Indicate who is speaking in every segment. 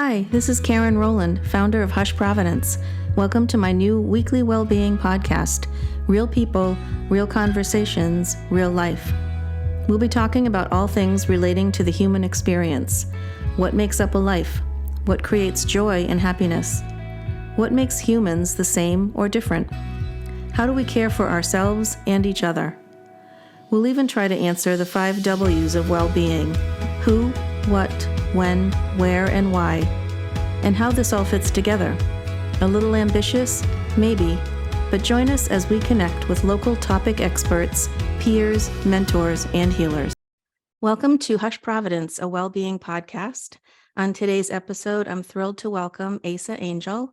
Speaker 1: Hi, this is Karen Rowland, founder of Hush Providence. Welcome to my new weekly Wellbeing podcast, Real People, Real Conversations, Real Life. We'll be talking about all things relating to the human experience. What makes up a life? What creates joy and happiness? What makes humans the same or different? How do we care for ourselves and each other? We'll even try to answer the 5 W's of well-being: who, what, when, where, and why, and how this all fits together. A little ambitious? Maybe, but join us as we connect with local topic experts, peers, mentors, and healers. Welcome to Hush Providence, a well-being podcast. On today's episode, I'm thrilled to welcome Asa Angel.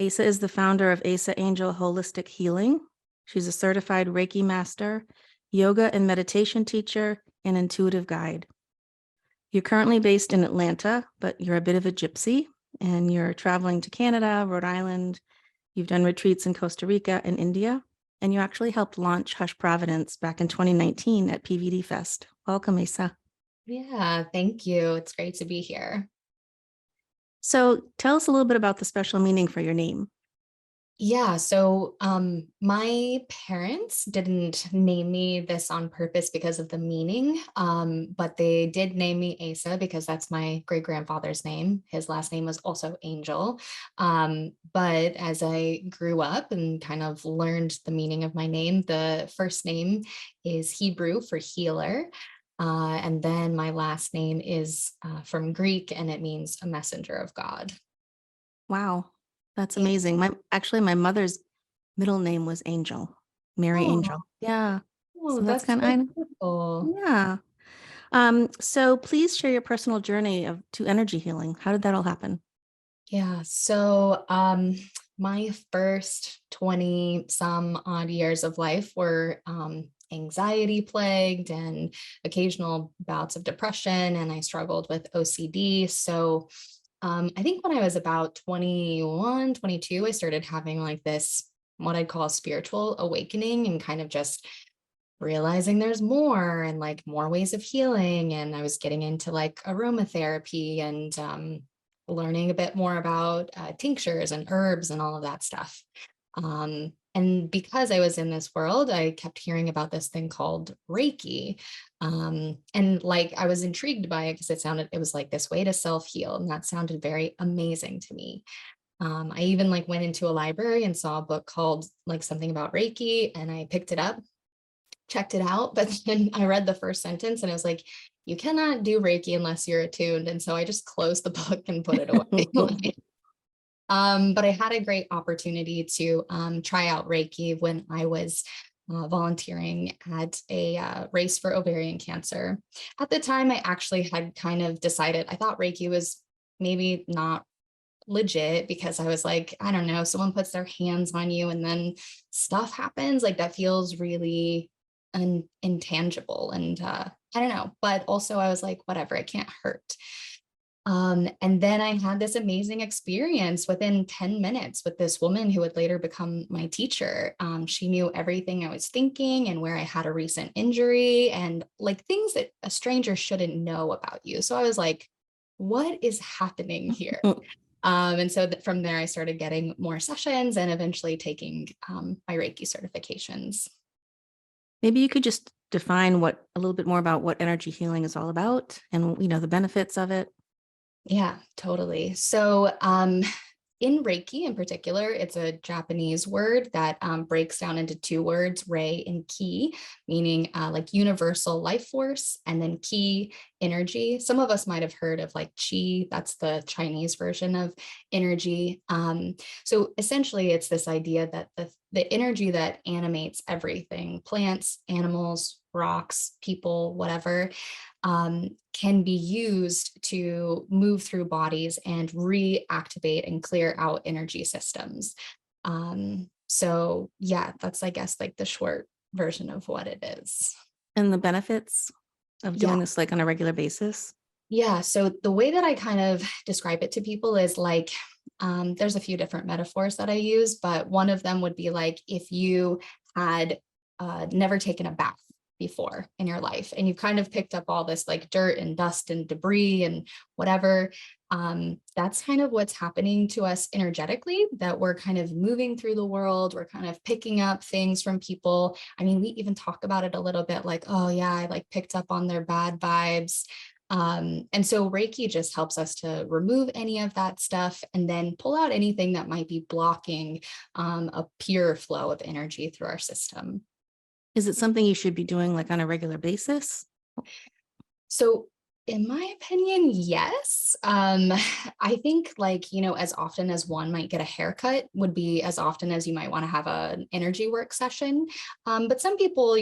Speaker 1: Asa is the founder of Asa Angel Holistic Healing. She's a certified Reiki master, yoga and meditation teacher, and intuitive guide. You're currently based in Atlanta, but you're a bit of a gypsy, and you're traveling to Canada, Rhode Island. You've done retreats in Costa Rica and India, and you actually helped launch Hush Providence back in 2019 at PVD Fest. Welcome, Asa.
Speaker 2: Yeah, thank you. It's great to be here.
Speaker 1: So tell us a little bit about the special meaning for your name.
Speaker 2: Yeah, so my parents didn't name me this on purpose because of the meaning, but they did name me Asa because that's my great-grandfather's name. His last name was also Angel. But as I grew up and kind of learned the meaning of my name, the first name is Hebrew for healer. And then my last name is from Greek, and it means a messenger of God.
Speaker 1: Wow, that's
Speaker 2: Yeah.
Speaker 1: amazing. My mother's middle name was Angel, Mary
Speaker 2: Oh,
Speaker 1: Angel. Yeah, so that's
Speaker 2: that's
Speaker 1: kind
Speaker 2: so
Speaker 1: of,
Speaker 2: beautiful.
Speaker 1: yeah. So please share your personal journey to energy healing. How did that all happen?
Speaker 2: Yeah, so my first 20 some odd years of life were anxiety plagued and occasional bouts of depression, and I struggled with OCD. So I think when I was about 21, 22, I started having like this, what I'd call a spiritual awakening, and kind of just realizing there's more and like more ways of healing. And I was getting into like aromatherapy and learning a bit more about tinctures and herbs and all of that stuff. And because I was in this world, I kept hearing about this thing called Reiki. And like I was intrigued by it because it was like this way to self-heal. And that sounded very amazing to me. I even like went into a library and saw a book called like something about Reiki, and I picked it up, checked it out, but then I read the first sentence and I was like, you cannot do Reiki unless you're attuned. And so I just closed the book and put it away. But I had a great opportunity to try out Reiki when I was volunteering at a race for ovarian cancer. At the time, I actually had kind of decided, I thought Reiki was maybe not legit, because I was like, I don't know, someone puts their hands on you and then stuff happens, like that feels really intangible. And I don't know, but also I was like, whatever, it can't hurt. And then I had this amazing experience within 10 minutes with this woman who would later become my teacher. She knew everything I was thinking and where I had a recent injury and like things that a stranger shouldn't know about you. So I was like, what is happening here? And so from there, I started getting more sessions and eventually taking my Reiki certifications.
Speaker 1: Maybe you could just define a little bit more about what energy healing is all about and, the benefits of it.
Speaker 2: Yeah, totally. So in Reiki in particular, it's a Japanese word that breaks down into 2 words, rei and ki, meaning like universal life force, and then ki, energy. Some of us might have heard of like chi, that's the Chinese version of energy. So essentially it's this idea that the energy that animates everything, plants, animals, rocks, people, whatever, can be used to move through bodies and reactivate and clear out energy systems. So yeah, that's, I guess, like the short version of what it is.
Speaker 1: And the benefits of
Speaker 2: Yeah.
Speaker 1: doing this like on a regular basis.
Speaker 2: Yeah. So the way that I kind of describe it to people is like, there's a few different metaphors that I use, but one of them would be like if you had never taken a bath before in your life, and you've kind of picked up all this like dirt and dust and debris and whatever. That's kind of what's happening to us energetically, that we're kind of moving through the world. We're kind of picking up things from people. I mean, we even talk about it a little bit like, oh yeah, I like picked up on their bad vibes. And so Reiki just helps us to remove any of that stuff and then pull out anything that might be blocking a pure flow of energy through our system.
Speaker 1: Is it something you should be doing like on a regular basis?
Speaker 2: So in my opinion, yes. I think like, as often as one might get a haircut would be as often as you might want to have an energy work session. But some people,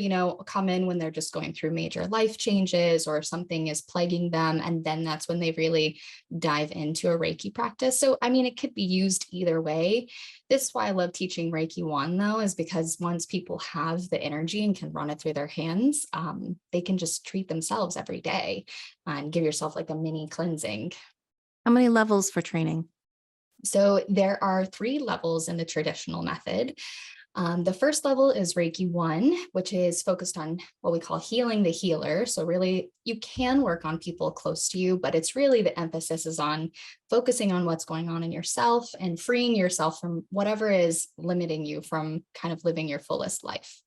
Speaker 2: come in when they're just going through major life changes or something is plaguing them. And then that's when they really dive into a Reiki practice. So, I mean, it could be used either way. This is why I love teaching Reiki 1, though, is because once people have the energy and can run it through their hands, they can just treat themselves every day and give yourself like a mini cleansing.
Speaker 1: How many levels for training?
Speaker 2: So there are 3 levels in the traditional method. The first level is Reiki 1, which is focused on what we call healing the healer. So really, you can work on people close to you, but it's really the emphasis is on focusing on what's going on in yourself and freeing yourself from whatever is limiting you from kind of living your fullest life.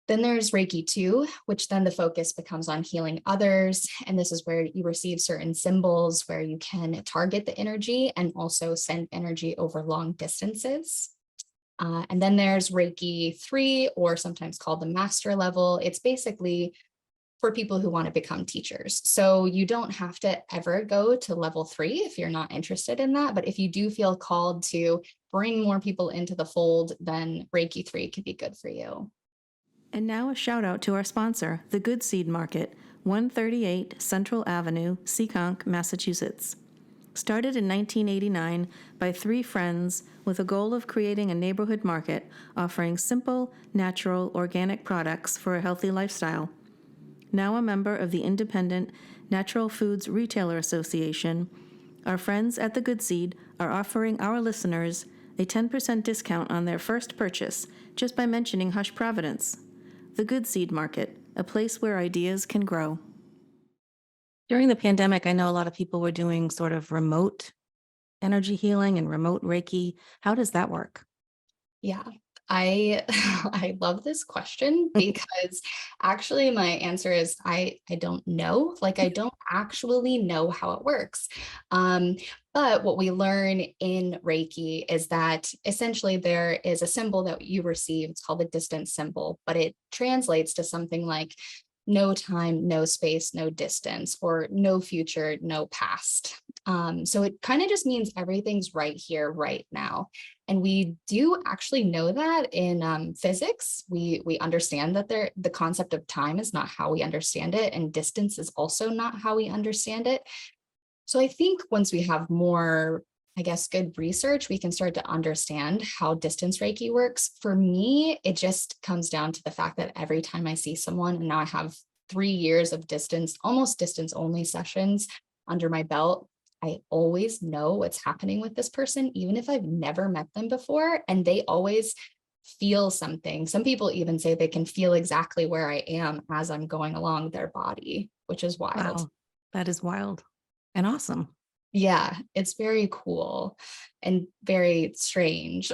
Speaker 2: Then there's Reiki 2, which then the focus becomes on healing others. And this is where you receive certain symbols where you can target the energy and also send energy over long distances. And then there's Reiki 3, or sometimes called the master level. It's basically for people who want to become teachers. So you don't have to ever go to level 3 if you're not interested in that. But if you do feel called to bring more people into the fold, then Reiki 3 could be good for you.
Speaker 1: And now a shout out to our sponsor, the Good Seed Market, 138 Central Avenue, Seekonk, Massachusetts. Started in 1989 by 3 friends with a goal of creating a neighborhood market offering simple, natural, organic products for a healthy lifestyle. Now a member of the independent Natural Foods Retailer Association, our friends at the Good Seed are offering our listeners a 10% discount on their first purchase just by mentioning Hush Providence. The Good Seed Market, a place where ideas can grow. During the pandemic, I know a lot of people were doing sort of remote energy healing and remote Reiki. How does that work?
Speaker 2: Yeah, I I love this question because actually my answer is I don't know. Like I don't actually know how it works. Um, but what we learn in Reiki is that essentially there is a symbol that you receive. It's called the distance symbol, but it translates to something like no time, no space, no distance, or no future, no past. So it kind of just means everything's right here, right now. And we do actually know that in physics. We understand that the concept of time is not how we understand it, and distance is also not how we understand it. So I think once we have more, I guess, good research, we can start to understand how distance Reiki works. For me, it just comes down to the fact that every time I see someone, and now I have 3 years of distance, almost distance only sessions under my belt, I always know what's happening with this person, even if I've never met them before. And they always feel something. Some people even say they can feel exactly where I am as I'm going along their body, which is wild.
Speaker 1: Wow, that is wild and awesome.
Speaker 2: Yeah, it's very cool and very strange.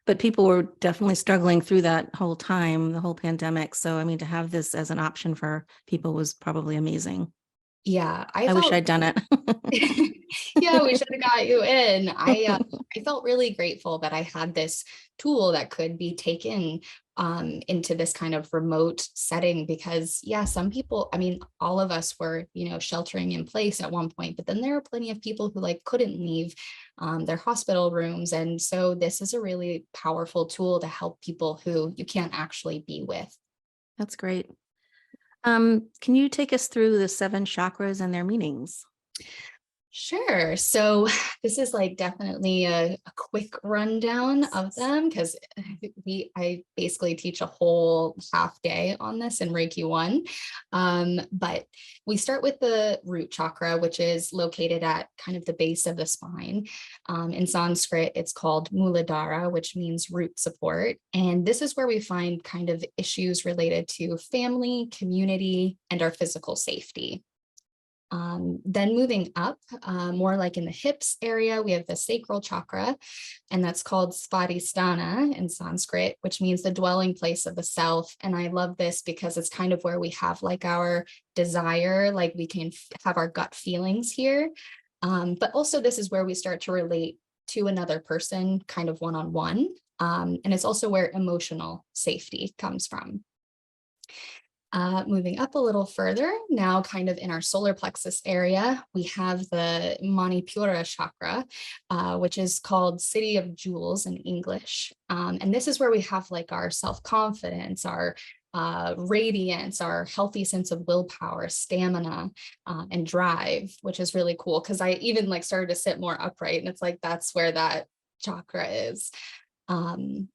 Speaker 1: But people were definitely struggling through that whole time, the whole pandemic. So, I mean, to have this as an option for people was probably amazing.
Speaker 2: Yeah,
Speaker 1: I wish I'd done it.
Speaker 2: yeah, we should have got you in. I felt really grateful that I had this tool that could be taken into this kind of remote setting because yeah, some people, I mean, all of us were, sheltering in place at one point, but then there are plenty of people who like couldn't leave their hospital rooms. And so this is a really powerful tool to help people who you can't actually be with.
Speaker 1: That's great. Can you take us through the 7 chakras and their meanings?
Speaker 2: Sure. So this is like definitely a quick rundown of them because I basically teach a whole half day on this in Reiki 1. But we start with the root chakra, which is located at kind of the base of the spine. In Sanskrit, it's called Muladhara, which means root support. And this is where we find kind of issues related to family, community, and our physical safety. Then moving up, more like in the hips area, we have the sacral chakra, and that's called Svadhisthana in Sanskrit, which means the dwelling place of the self. And I love this because it's kind of where we have like our desire, like we can have our gut feelings here. But also this is where we start to relate to another person kind of one-on-one. And it's also where emotional safety comes from. Moving up a little further, now kind of in our solar plexus area, we have the Manipura chakra, which is called City of Jewels in English. And this is where we have like our self-confidence, our radiance, our healthy sense of willpower, stamina, and drive, which is really cool because I even like started to sit more upright, and it's like that's where that chakra is. Then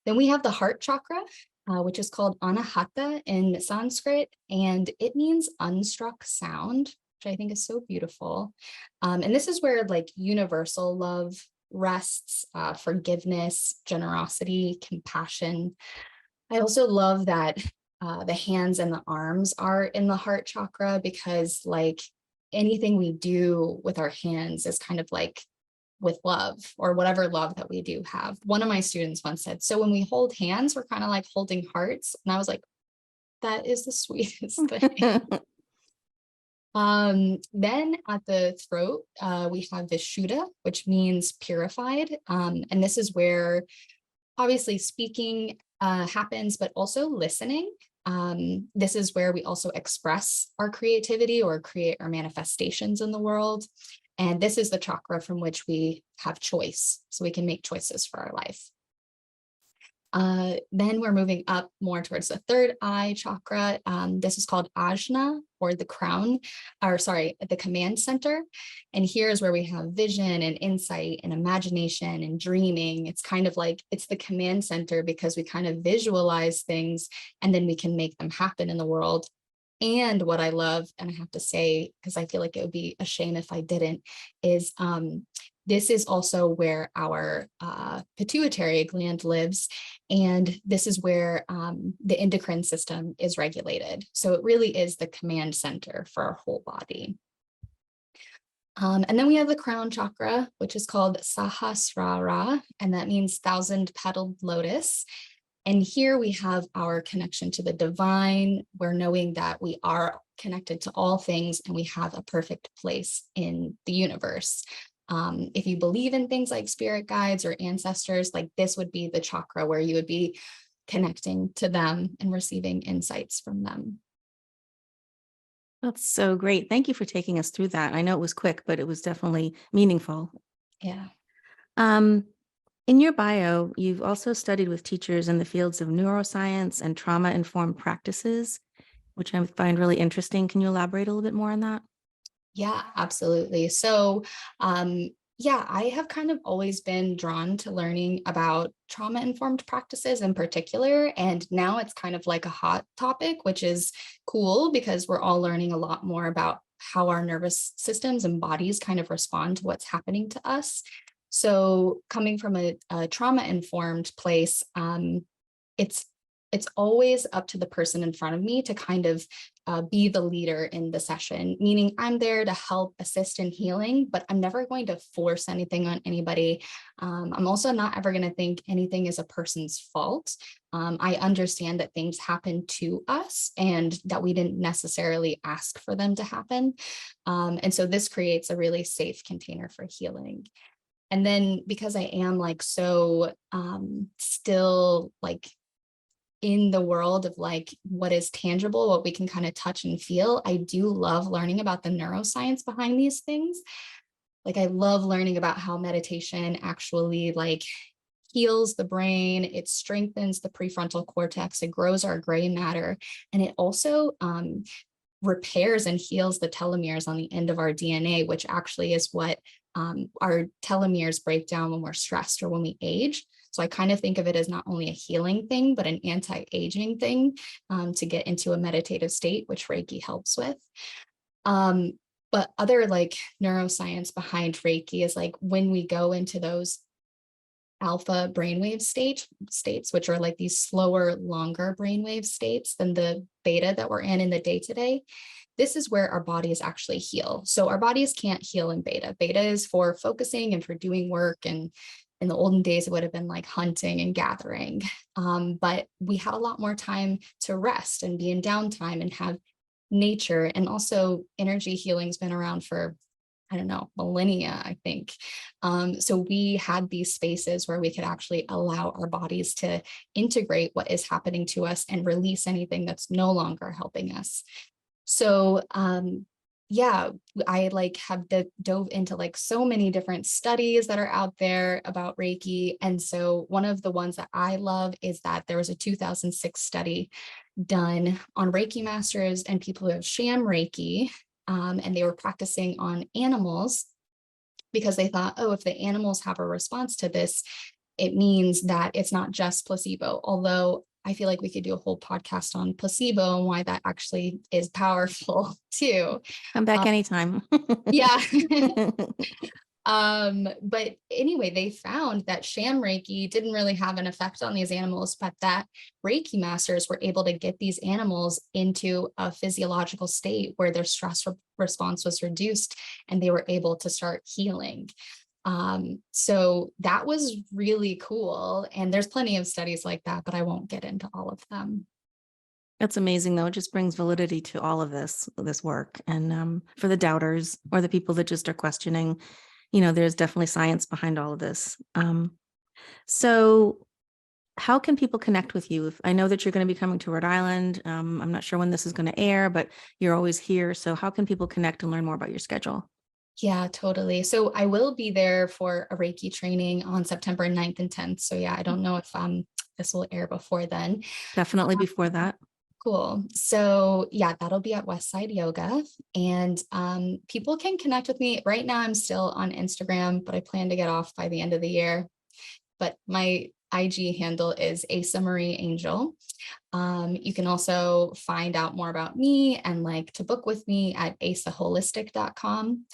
Speaker 2: we have the heart chakra, which is called Anahata in Sanskrit, and it means unstruck sound, which I think is so beautiful. And this is where like universal love rests, forgiveness, generosity, compassion. I also love that the hands and the arms are in the heart chakra because like anything we do with our hands is kind of like with love or whatever love that we do have. One of my students once said, so when we hold hands, we're kind of like holding hearts. And I was like, that is the sweetest thing. Then at the throat, we have Vishuddha, which means purified. And this is where obviously speaking happens, but also listening. This is where we also express our creativity or create our manifestations in the world. And this is the chakra from which we have choice. So we can make choices for our life. Then we're moving up more towards the third eye chakra. This is called Ajna, or the crown, or sorry, the command center. And here is where we have vision and insight and imagination and dreaming. It's kind of like, it's the command center because we kind of visualize things and then we can make them happen in the world. And what I love, and I have to say, because I feel like it would be a shame if I didn't, is this is also where our pituitary gland lives. And this is where the endocrine system is regulated. So it really is the command center for our whole body. And then we have the crown chakra, which is called Sahasrara, and that means 1,000-petaled lotus. And here we have our connection to the divine. We're knowing that we are connected to all things and we have a perfect place in the universe. If you believe in things like spirit guides or ancestors, like this would be the chakra where you would be connecting to them and receiving insights from them.
Speaker 1: That's so great. Thank you for taking us through that. I know it was quick, but it was definitely meaningful.
Speaker 2: Yeah.
Speaker 1: In your bio, you've also studied with teachers in the fields of neuroscience and trauma-informed practices, which I find really interesting. Can you elaborate a little bit more on that?
Speaker 2: Yeah, absolutely. So, yeah, I have kind of always been drawn to learning about trauma-informed practices in particular. And now it's kind of like a hot topic, which is cool because we're all learning a lot more about how our nervous systems and bodies kind of respond to what's happening to us. So coming from a trauma-informed place, it's always up to the person in front of me to kind of be the leader in the session, meaning I'm there to help assist in healing, but I'm never going to force anything on anybody. I'm also not ever going to think anything is a person's fault. I understand that things happen to us and that we didn't necessarily ask for them to happen. And so this creates a really safe container for healing. And then because I am like so still like in the world of like what is tangible, what we can kind of touch and feel, I do love learning about the neuroscience behind these things. Like I love learning about how meditation actually like heals the brain, it strengthens the prefrontal cortex, it grows our gray matter, and it also repairs and heals the telomeres on the end of our DNA, which actually is what our telomeres break down when we're stressed or when we age. So I kind of think of it as not only a healing thing, but an anti-aging thing, to get into a meditative state, which Reiki helps with. But other like neuroscience behind Reiki is like when we go into those alpha brainwave states, which are like these slower, longer brainwave states than the beta that we're in the day to day. This is where our bodies actually heal. So our bodies can't heal in beta. Beta is for focusing and for doing work. And in the olden days, it would have been like hunting and gathering. But we had a lot more time to rest and be in downtime and have nature. And also energy healing's been around for, I don't know, millennia, I think. So we had these spaces where we could actually allow our bodies to integrate what is happening to us and release anything that's no longer helping us. So yeah, I like have dove into like so many different studies that are out there about Reiki. And so one of the ones that I love is that there was a 2006 study done on Reiki masters and people who have sham Reiki, and they were practicing on animals because they thought, oh, if the animals have a response to this, it means that it's not just placebo. Although I feel like we could do a whole podcast on placebo and why that actually is powerful too.
Speaker 1: Come back anytime.
Speaker 2: Yeah. But anyway, they found that sham Reiki didn't really have an effect on these animals, but that Reiki masters were able to get these animals into a physiological state where their stress response was reduced and they were able to start healing. So that was really cool. And there's plenty of studies like that, but I won't get into all of them.
Speaker 1: That's amazing, though. It just brings validity to all of this work. And for the doubters or the people that just are questioning, there's definitely science behind all of this. So how can people connect with you? I know that you're going to be coming to Rhode Island. I'm not sure when this is going to air, but you're always here. So how can people connect and learn more about your schedule?
Speaker 2: Yeah, totally. So I will be there for a Reiki training on September 9th and 10th. So yeah, I don't know if this will air before then.
Speaker 1: Definitely before that.
Speaker 2: Cool. So yeah, that'll be at Westside Yoga. And people can connect with me. Right now, I'm still on Instagram, but I plan to get off by the end of the year. But my IG handle is Asa Angel. You can also find out more about me and like to book with me at asaholistic.com.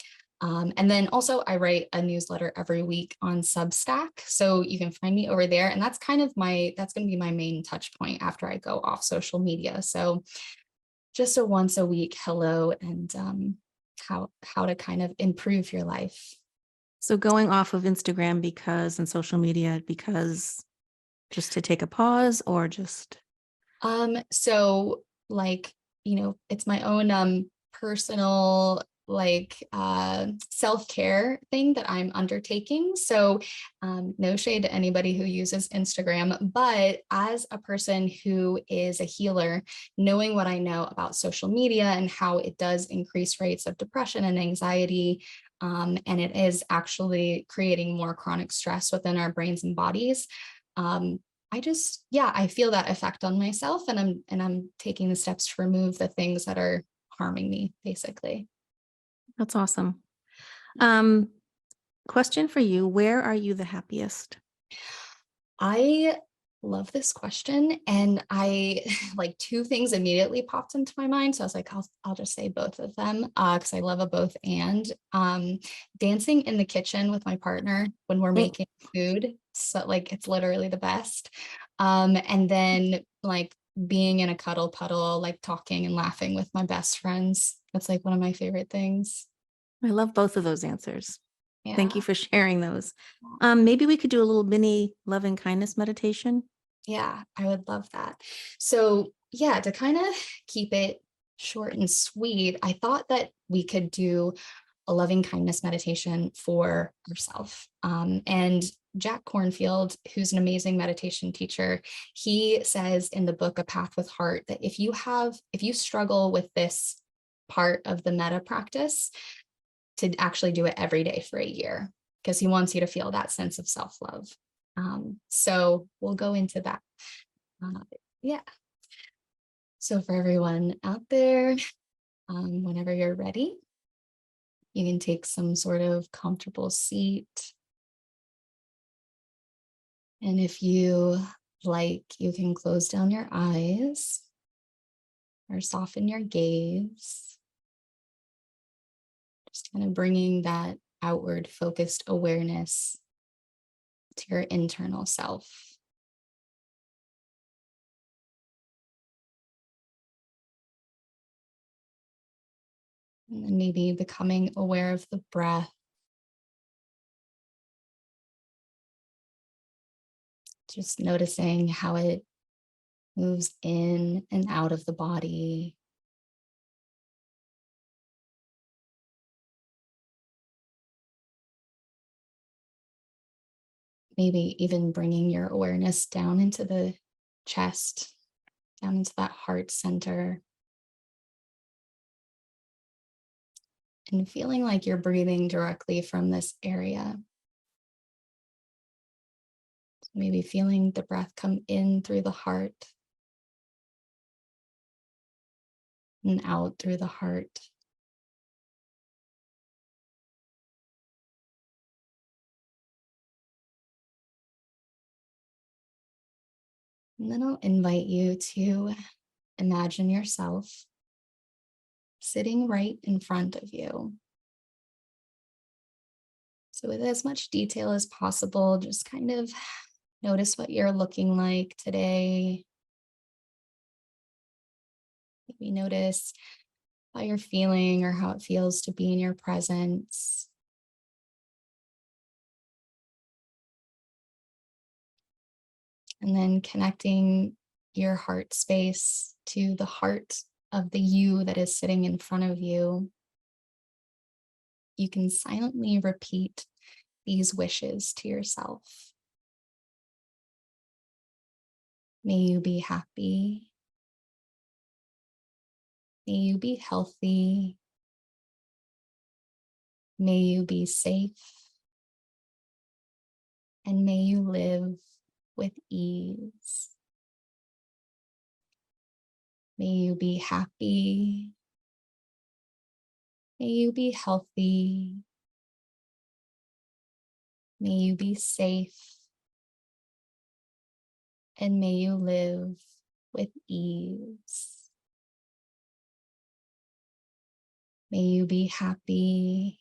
Speaker 2: And then also I write a newsletter every week on Substack. So you can find me over there. And that's kind of that's going to be my main touch point after I go off social media. So just a once a week hello and how to kind of improve your life.
Speaker 1: So going off of Instagram and social media because just to take a pause or just?
Speaker 2: So like, it's my own personal self-care thing that I'm undertaking. So no shade to anybody who uses Instagram, but as a person who is a healer, knowing what I know about social media and how it does increase rates of depression and anxiety, and it is creating more chronic stress within our brains and bodies. I feel that effect on myself, and I'm taking the steps to remove the things that are harming me, basically.
Speaker 1: That's awesome. Question for you. Where are you the happiest?
Speaker 2: I love this question. And I like two things immediately popped into my mind. So I was like, I'll just say both of them because I love a both and. Dancing in the kitchen with my partner when we're making food. So like it's literally the best. And then like being in a cuddle puddle, like talking and laughing with my best friends. That's like one of my favorite things.
Speaker 1: I love both of those answers.
Speaker 2: Yeah.
Speaker 1: Thank you for sharing those. Maybe we could do a little mini loving kindness meditation.
Speaker 2: Yeah, I would love that. So yeah, to kind of keep it short and sweet, I thought that we could do a loving kindness meditation for ourselves. And Jack Cornfield, who's an amazing meditation teacher, he says in the book, A Path with Heart, that if you struggle with this part of the metta practice, to actually do it every day for a year, because he wants you to feel that sense of self-love. So we'll go into that. Yeah. So for everyone out there, Whenever you're ready, you can take some sort of comfortable seat. And if you like, you can close down your eyes or soften your gaze. Just kind of bringing that outward focused awareness to your internal self. And then maybe becoming aware of the breath. Just noticing how it moves in and out of the body. Maybe even bringing your awareness down into the chest, down into that heart center. And feeling like you're breathing directly from this area. Maybe feeling the breath come in through the heart and out through the heart. And then I'll invite you to imagine yourself sitting right in front of you. So with as much detail as possible, just kind of notice what you're looking like today. Maybe notice how you're feeling or how it feels to be in your presence. And then connecting your heart space to the heart of the you that is sitting in front of you. You can silently repeat these wishes to yourself. May you be happy. May you be healthy. May you be safe. And may you live with ease. May you be happy. May you be healthy. May you be safe. And may you live with ease. May you be happy.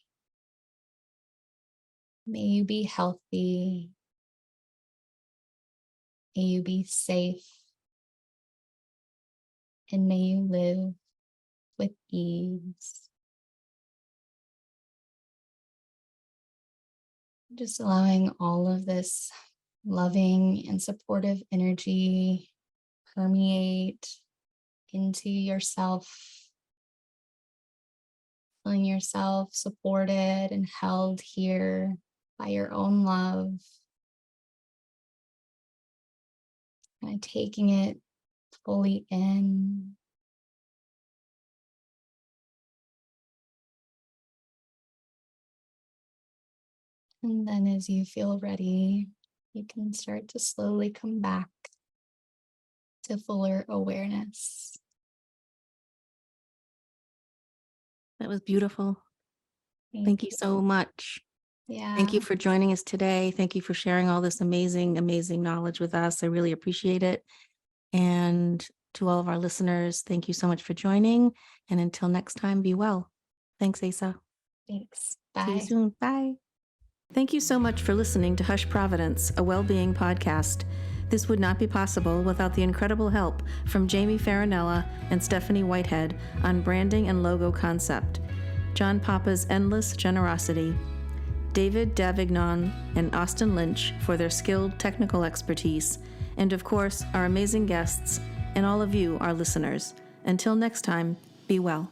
Speaker 2: May you be healthy. May you be safe. And may you live with ease. Just allowing all of this loving and supportive energy permeate into yourself, feeling yourself supported and held here by your own love, and taking it fully in. And then as you feel ready, you can start to slowly come back to fuller awareness.
Speaker 1: That was beautiful. Thank you so much.
Speaker 2: Yeah.
Speaker 1: Thank you for joining us today. Thank you for sharing all this amazing, amazing knowledge with us. I really appreciate it. And to all of our listeners, thank you so much for joining. And until next time, be well. Thanks, Asa.
Speaker 2: Thanks.
Speaker 1: See you
Speaker 2: Bye.
Speaker 1: soon. Bye. Thank you so much for listening to Hush Providence, a well-being podcast. This would not be possible without the incredible help from Jamie Farinella and Stephanie Whitehead on branding and logo concept, John Papa's endless generosity, David Davignon and Austin Lynch for their skilled technical expertise, and of course, our amazing guests and all of you, our listeners. Until next time, be well.